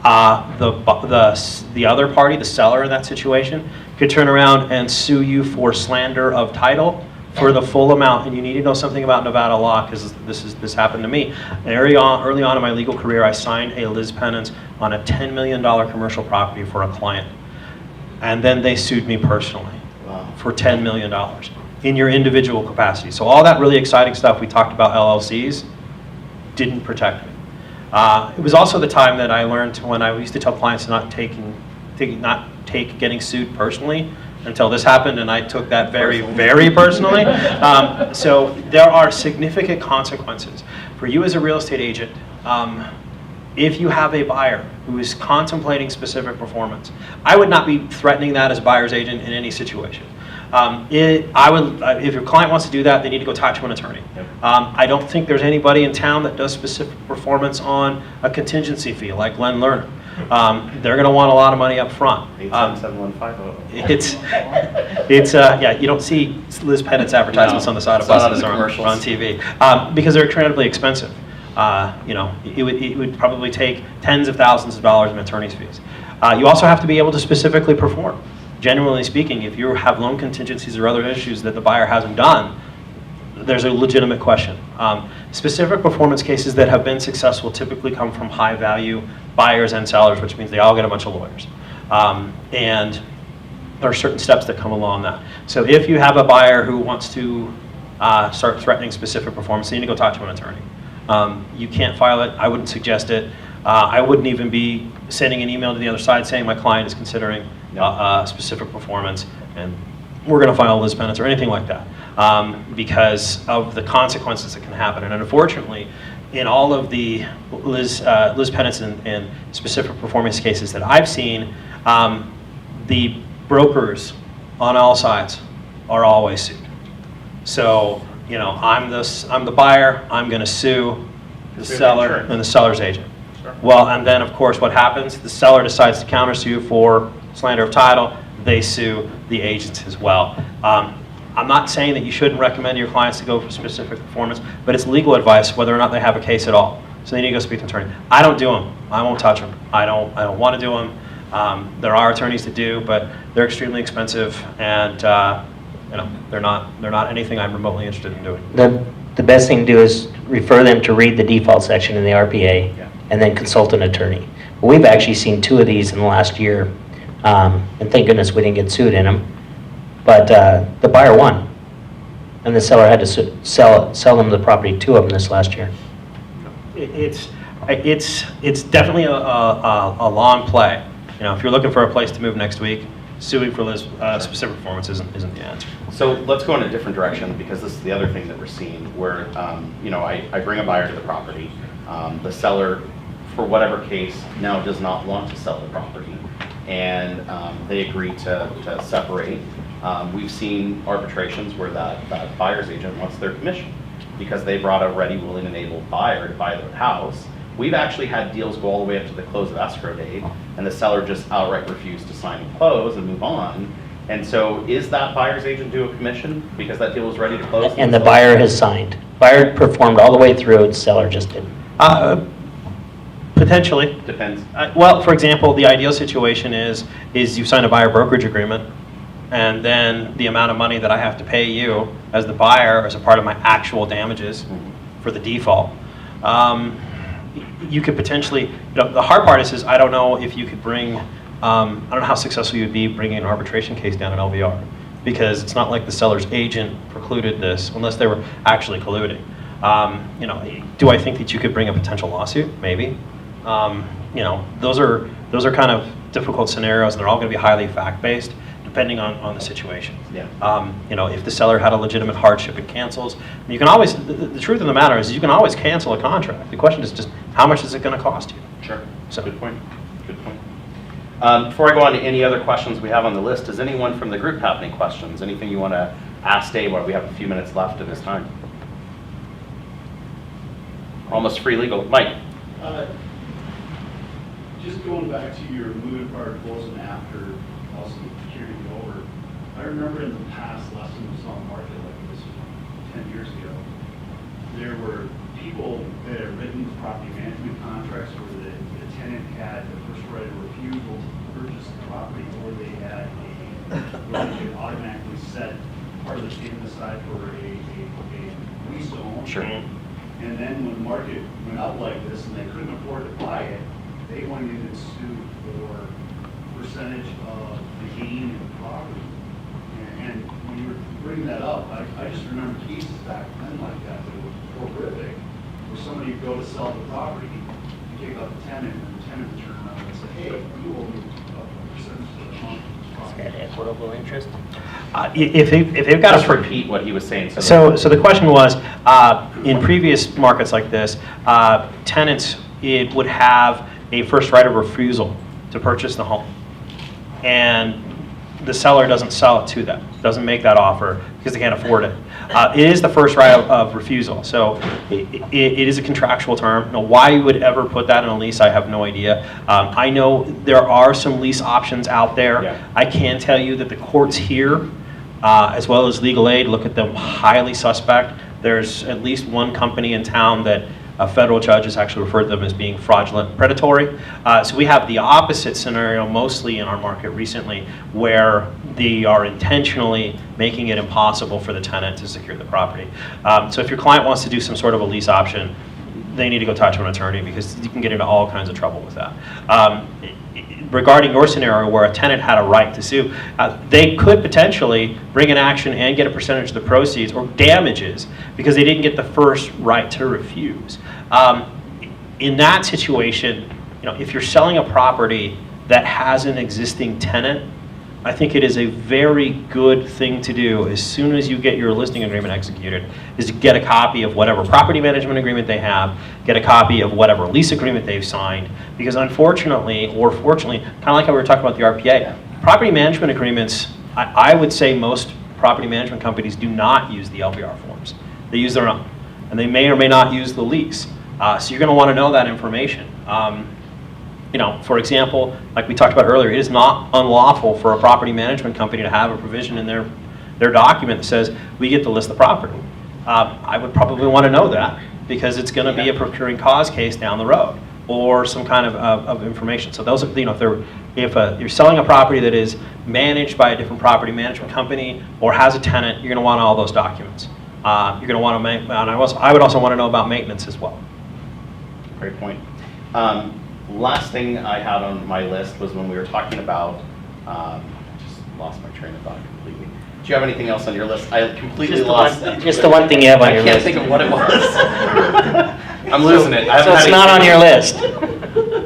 the other party, the seller in that situation, could turn around and sue you for slander of title for the full amount. And you need to know something about Nevada law, because this happened to me. Early on in my legal career, I signed a lis pendens on a $10 million commercial property for a client. And then they sued me personally for $10 million in your individual capacity. So all that really exciting stuff we talked about LLCs didn't protect me. It was also the time that I learned when I used to tell clients to not take getting sued personally until this happened, and I took that very, very personally. So there are significant consequences for you as a real estate agent. If you have a buyer who is contemplating specific performance, I would not be threatening that as a buyer's agent in any situation. If your client wants to do that, they need to go talk to an attorney. Yep. I don't think there's anybody in town that does specific performance on a contingency fee like Glenn Lerner. They're going to want a lot of money up front. 877-150. You don't see lis pendens advertisements on the side of buses or on TV because they're incredibly expensive. It would probably take tens of thousands of dollars in attorney's fees. You also have to be able to specifically perform. Genuinely speaking, if you have loan contingencies or other issues that the buyer hasn't done, there's a legitimate question. Specific performance cases that have been successful typically come from high value buyers and sellers, which means they all get a bunch of lawyers. And there are certain steps that come along that. So if you have a buyer who wants to start threatening specific performance, you need to go talk to an attorney. You can't file it. I wouldn't suggest it. I wouldn't even be sending an email to the other side saying my client is considering specific performance and we're going to file lis pendens or anything like that, because of the consequences that can happen. And unfortunately, in all of the lis pendens and specific performance cases that I've seen, the brokers on all sides are always sued. So I'm the buyer. I'm going to sue. the seller, and the seller's agent. Well, and then, of course, what happens? The seller decides to countersue for slander of title. They sue the agents as well. I'm not saying that you shouldn't recommend to your clients to go for specific performance, but it's legal advice whether or not they have a case at all. So they need to go speak to an attorney. I don't do them. I won't touch them. I don't want to do them. There are attorneys that do, but they're extremely expensive, and they're not anything I'm remotely interested in doing. The best thing to do is refer them to read the default section in the RPA, and then consult an attorney. We've actually seen 2 of these in the last year, and thank goodness we didn't get sued in them. But the buyer won, and the seller had to sell them the property, 2 of them this last year. It's definitely a long play. If you're looking for a place to move next week, suing for specific performance isn't the answer. So let's go in a different direction, because this is the other thing that we're seeing where, I bring a buyer to the property. The seller, for whatever case, now does not want to sell the property, and they agree to separate. We've seen arbitrations where that buyer's agent wants their commission because they brought a ready, willing, and able buyer to buy their house. We've actually had deals go all the way up to the close of escrow date, and the seller just outright refused to sign and close and move on. And so is that buyer's agent due a commission because that deal was ready to close? And the buyer has signed. Buyer performed all the way through, the seller just didn't. Potentially. Depends. Well, for example, the ideal situation is you sign a buyer brokerage agreement, and then the amount of money that I have to pay you as the buyer as a part of my actual damages for the default. You could potentially, the hard part is I don't know if you could bring, I don't know how successful you would be bringing an arbitration case down in LVR, because it's not like the seller's agent precluded this unless they were actually colluding. Do I think that you could bring a potential lawsuit? Maybe. Those are kind of difficult scenarios, and they're all going to be highly fact-based, depending on the situation. Yeah. If the seller had a legitimate hardship and cancels, you can always, the truth of the matter is you can always cancel a contract. The question is just how much is it going to cost you? Sure. So. Good point. Good point. Before I go on to any other questions we have on the list, does anyone from the group have any questions? Anything you want to ask Dave while we have a few minutes left of this time? Almost free legal. Mike. Just going back to your moving part goals and after also carrying over, I remember in the past, last time we saw a market like this 10 years ago, there were people that had written property management contracts where the tenant had the first right of refusal to purchase the property, or they had where they could automatically set part of the payment aside for a lease to own. Sure. And then when the market went up like this and they couldn't afford to buy it, they went in and sued for percentage of the gain in the property. And when you were bringing that up, I just remember cases back then like that were horrific, where somebody would go to sell the property, you take out the tenant, and the tenant would turn around and say, hey, you owe me a percentage of the month. Is that equitable interest? If they've got Just to repeat what he was saying. So the question was, in previous markets like this, tenants would have a first right of refusal to purchase the home, and the seller doesn't sell it to them, doesn't make that offer because they can't afford it. It is the first right of refusal, so it is a contractual term. Now, why you would ever put that in a lease, I have no idea. I know there are some lease options out there. Yeah. I can tell you that the courts here, as well as legal aid, look at them highly suspect. There's at least one company in town that a federal judge has actually referred to them as being fraudulent and predatory. So we have the opposite scenario mostly in our market recently, where they are intentionally making it impossible for the tenant to secure the property. So if your client wants to do some sort of a lease option, they need to go talk to an attorney, because you can get into all kinds of trouble with that. Regarding your scenario where a tenant had a right to sue, they could potentially bring an action and get a percentage of the proceeds or damages because they didn't get the first right to refuse. In that situation, if you're selling a property that has an existing tenant, I think it is a very good thing to do as soon as you get your listing agreement executed, is to get a copy of whatever property management agreement they have, get a copy of whatever lease agreement they've signed, because unfortunately, or fortunately, kind of like how we were talking about the RPA, property management agreements, I would say most property management companies do not use the LVR forms. They use their own, and they may or may not use the lease. So you're going to want to know that information. For example, like we talked about earlier, it is not unlawful for a property management company to have a provision in their document that says we get to list the property. I would probably want to know that because it's going to be a procuring cause case down the road or some kind of information. So those are, if you're selling a property that is managed by a different property management company or has a tenant, you're going to want all those documents. You're going to want to and I would also want to know about maintenance as well. Great point. Last thing I had on my list was when we were talking about, just lost my train of thought completely. Do you have anything else on your list? I completely lost it. Just the one thing you have on your I can't list. think of what it was. I'm losing it. So it's not on your list.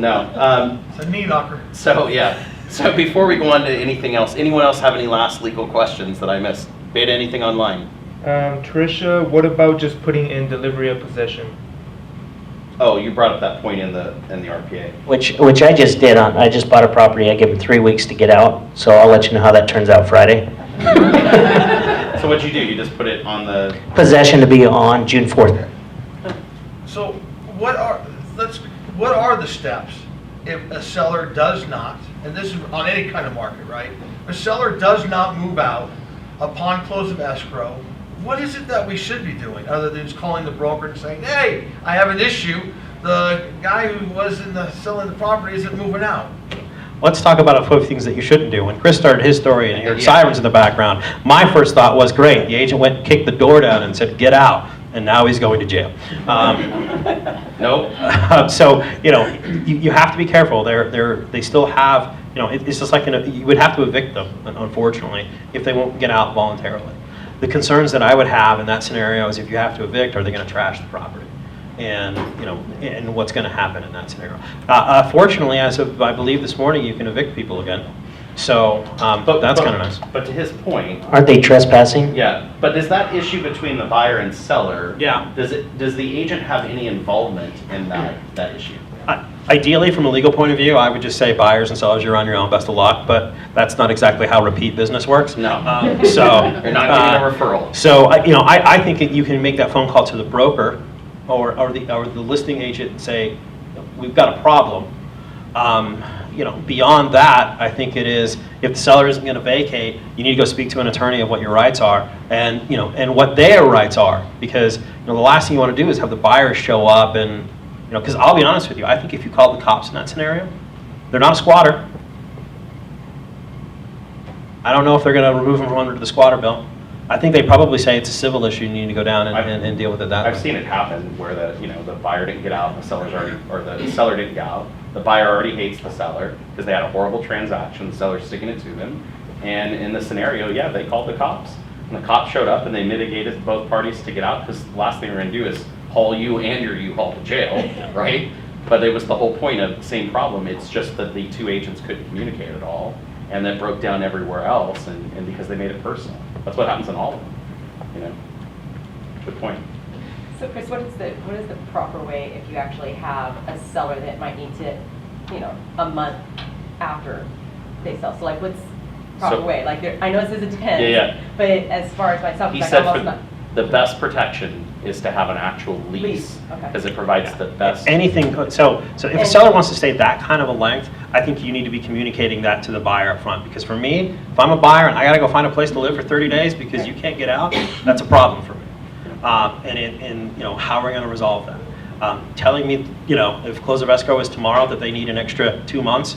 No. It's a knee knocker. So yeah. So before we go on to anything else, anyone else have any last legal questions that I missed? Beta, anything online? Tricia, what about just putting in delivery of possession? Oh, you brought up that point in the RPA. Which I just did I just bought a property. I give them 3 weeks to get out. So I'll let you know how that turns out Friday. So what'd you do? You just put it on the... Possession to be on June 4th. So what are the steps if a seller does not, and this is on any kind of market, right? A seller does not move out upon close of escrow. What is it that we should be doing other than just calling the broker and saying, hey, I have an issue. The guy who was selling the property isn't moving out. Let's talk about a few things that you shouldn't do. When Chris started his story and he heard sirens in the background, my first thought was, great, the agent went and kicked the door down and said, get out, and now he's going to jail. Nope. So, you have to be careful. They still have, it's just like, you would have to evict them, unfortunately, if they won't get out voluntarily. The concerns that I would have in that scenario is if you have to evict, are they going to trash the property? And and what's going to happen in that scenario? Fortunately, as of I believe this morning, you can evict people again. So that's kind of nice. But to his point, Aren't they trespassing? yeah. But is that issue between the buyer and seller? Yeah. Does the agent have any involvement in that issue? Ideally, from a legal point of view, I would just say buyers and sellers, you're on your own, best of luck. But that's not exactly how repeat business works. No. So You're not getting a referral. So I think that you can make that phone call to the broker or the listing agent and say, we've got a problem. Beyond that, I think it is, if the seller isn't going to vacate, you need to go speak to an attorney of what your rights are and what their rights are. Because the last thing you want to do is have the buyer show up and, because I'll be honest with you, I think if you call the cops in that scenario, they're not a squatter. I don't know if they're going to remove them from under the squatter bill. I think they probably say it's a civil issue. You need to go down and deal with it that way. I've seen it happen where the buyer didn't get out, the seller didn't get out. The buyer already hates the seller because they had a horrible transaction. The seller's sticking it to them, and in the scenario, yeah, they called the cops, and the cops showed up and they mitigated both parties to get out because the last thing we're going to do is haul you and your U-Haul to jail, right? But it was the whole point of the same problem. It's just that the two agents couldn't communicate at all, and that broke down everywhere else, and because they made it personal. That's what happens in all of them, Good point. So Chris, what is the proper way if you actually have a seller that might need to, a month after they sell? So like, what's the proper way? Like, I know it says it depends. Yeah. But as far as myself, He like, said almost not. the best protection is to have an actual lease Okay. because it provides the best. Anything, so if a seller wants to stay that kind of a length, I think you need to be communicating that to the buyer up front. Because for me, if I'm a buyer and I got to go find a place to live for 30 days because you can't get out, that's a problem for me. And how are we going to resolve that? Telling me, if close of escrow is tomorrow that they need an extra 2 months,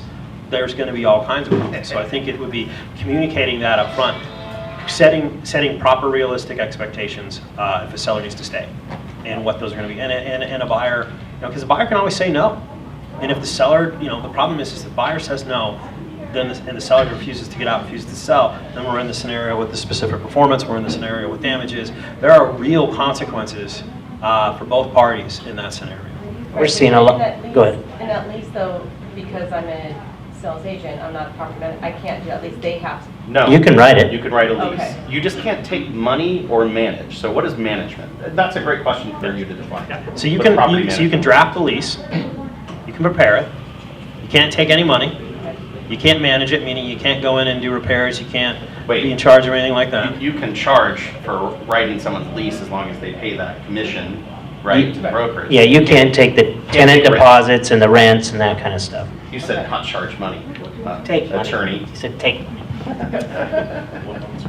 there's going to be all kinds of problems. So I think it would be communicating that up front, setting proper realistic expectations if a seller needs to stay, and what those are going to be, and a buyer, because the buyer can always say no, and if the seller, the problem is the buyer says no, then the seller refuses to get out, refuses to sell, then we're in the scenario with the specific performance, we're in the scenario with damages. There are real consequences for both parties in that scenario. We're seeing a lot. Go ahead. And at least though, because I'm a sales agent, I'm not a property manager, I can't do, at least they have to. No. You can write it. You can write a lease. Okay. You just can't take money or manage. So what is management? That's a great question for you to define. So you What property can management? draft the lease, you can prepare it, you can't take any money, you can't manage it, meaning you can't go in and do repairs, you can't be in charge of anything like that. You can charge for writing someone's lease as long as they pay that commission right? Brokers. Yeah, you can't take the tenant take risk. deposits and the rents and that kind of stuff. You said not charge money. Take money. Attorney. You said take money.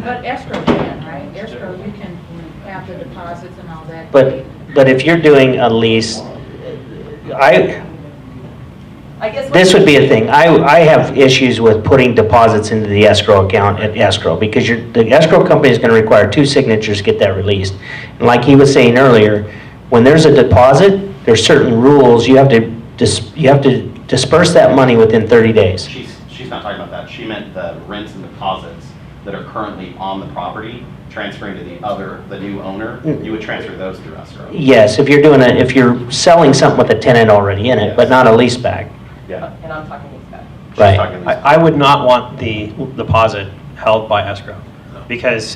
But escrow can, right? Escrow, you can have the deposits and all that. But if you're doing a lease, I guess. this would be a thing. I have issues with putting deposits into the escrow account at escrow because the escrow company is going to require 2 signatures to get that released. And like he was saying earlier, when there's a deposit, there's certain rules. You have to disperse that money within 30 days. She's not talking about that. She meant the rents and deposits that are currently on the property, transferring to the new owner. You would transfer those through escrow. Yes, if you're selling something with a tenant already in it, but not a lease back. Yeah. And I'm talking lease back. Right. I would not want the deposit held by escrow. Because,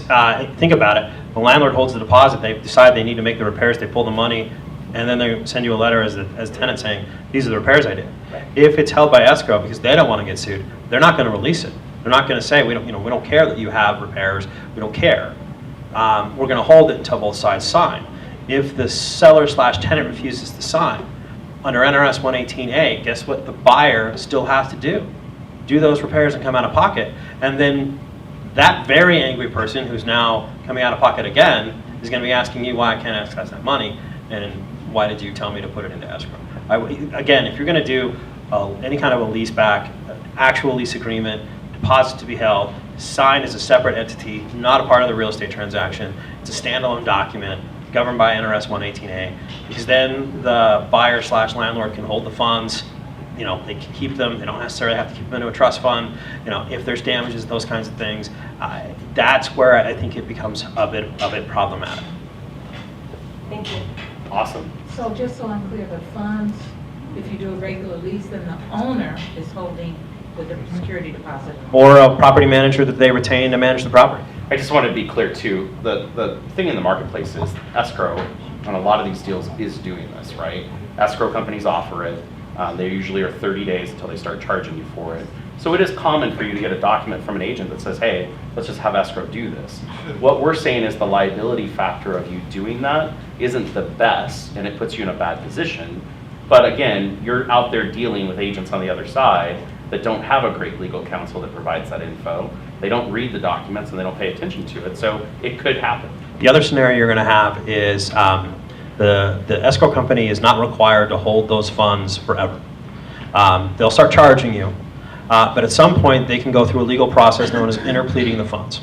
think about it, the landlord holds the deposit, they decide they need to make the repairs, they pull the money, and then they send you a letter as tenant saying, these are the repairs I did. If it's held by escrow, because they don't want to get sued, they're not going to release it. They're not going to say, we don't care that you have repairs, we don't care. We're going to hold it until both sides sign. If the seller/tenant refuses to sign, under NRS 118A, guess what the buyer still has to do? Do those repairs and come out of pocket. And then that very angry person who's now coming out of pocket again is going to be asking you why I can't access that money and why did you tell me to put it into escrow? Again, if you're going to do any kind of a lease back, actual lease agreement, deposit to be held, signed as a separate entity, not a part of the real estate transaction. It's a standalone document governed by NRS 118A, because then the buyer/landlord can hold the funds. They can keep them. They don't necessarily have to keep them into a trust fund. If there's damages, those kinds of things. That's where I think it becomes a bit problematic. Thank you. Awesome. So just so I'm clear, the funds, if you do a regular lease, then the owner is holding the security deposit. Or a property manager that they retain to manage the property. I just want to be clear too, the thing in the marketplace is escrow on a lot of these deals is doing this, right? Escrow companies offer it. They usually are 30 days until they start charging you for it. So it is common for you to get a document from an agent that says, hey, let's just have escrow do this. What we're saying is the liability factor of you doing that isn't the best, and it puts you in a bad position. But again, you're out there dealing with agents on the other side that don't have a great legal counsel that provides that info. They don't read the documents and they don't pay attention to it. So it could happen. The other scenario you're going to have is the escrow company is not required to hold those funds forever. They'll start charging you, but at some point they can go through a legal process known as interpleading the funds.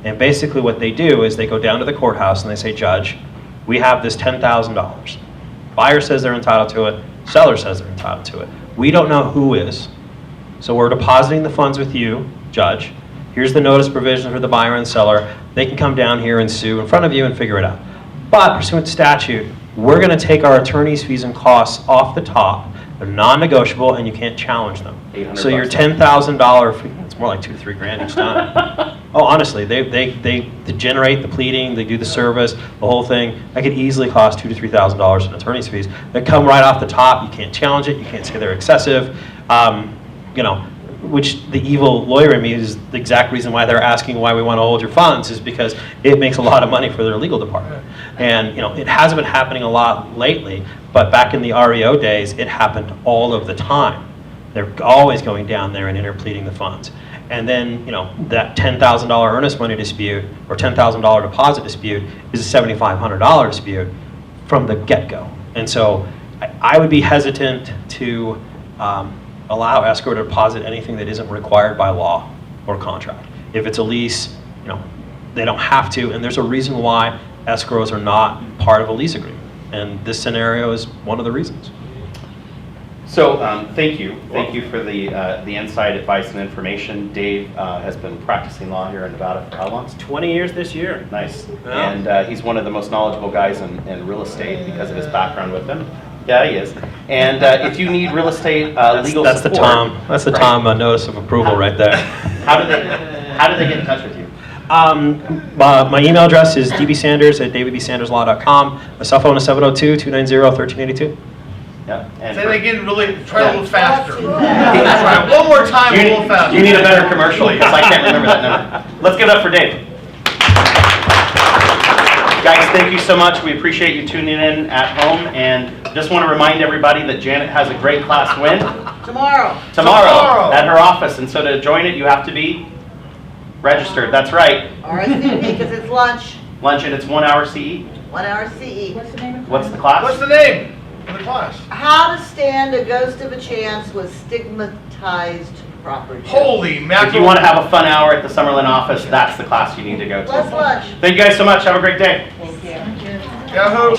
And basically what they do is they go down to the courthouse and they say, Judge, we have this $10,000. Buyer says they're entitled to it, seller says they're entitled to it. We don't know who is, so we're depositing the funds with you, Judge. Here's the notice provision for the buyer and seller. They can come down here and sue in front of you and figure it out. But pursuant to statute, we're going to take our attorney's fees and costs off the top. They're non-negotiable and you can't challenge them. So your $10,000 fee, it's more like $2 to $3 grand each time. Oh, honestly, they generate the pleading, they do the service, the whole thing. That could easily cost $2,000 to $3,000 in attorney's fees. They come right off the top. You can't challenge it. You can't say they're excessive. Which the evil lawyer in me is the exact reason why they're asking why we want to hold your funds is because it makes a lot of money for their legal department. And it hasn't been happening a lot lately, but back in the REO days, it happened all of the time. They're always going down there and interpleading the funds. And then, that $10,000 earnest money dispute or $10,000 deposit dispute is a $7,500 dispute from the get-go. And so I would be hesitant to allow escrow to deposit anything that isn't required by law or contract. If it's a lease, they don't have to, and there's a reason why escrows are not part of a lease agreement. And this scenario is one of the reasons. So thank you for the insight, advice, and information. Dave has been practicing law here in Nevada for how long? 20 years this year. Nice. Yeah. And he's one of the most knowledgeable guys in real estate because of his background with him. Yeah, he is. And if you need real estate legal that's support, that's the Tom notice of approval right there. How do they get in touch with you? My email address is dbsanders@davidbsanderslaw.com. My cell phone is 702-290-1382. Yeah. And Say that again, really, try a little faster. Try one more time, a little faster. You need a better commercial because I can't remember that number. Let's give it up for Dave. Guys, thank you so much. We appreciate you tuning in at home, and just want to remind everybody that Janet has a great class win Tomorrow. tomorrow at her office, and so to join it, you have to be registered. That's right. RSVP because it's lunch, Lunch, and it's 1 hour CE. 1 hour CE. What's the name of the What's the class? What's class? the name of the class? How to stand a ghost of a chance with stigmatized property. Holy mackerel. If you want to have a fun hour at the Summerlin office, that's the class you need to go Plus to. lunch. Thank you guys so much. Have a great day. Thank you. Thank you. Yahoo!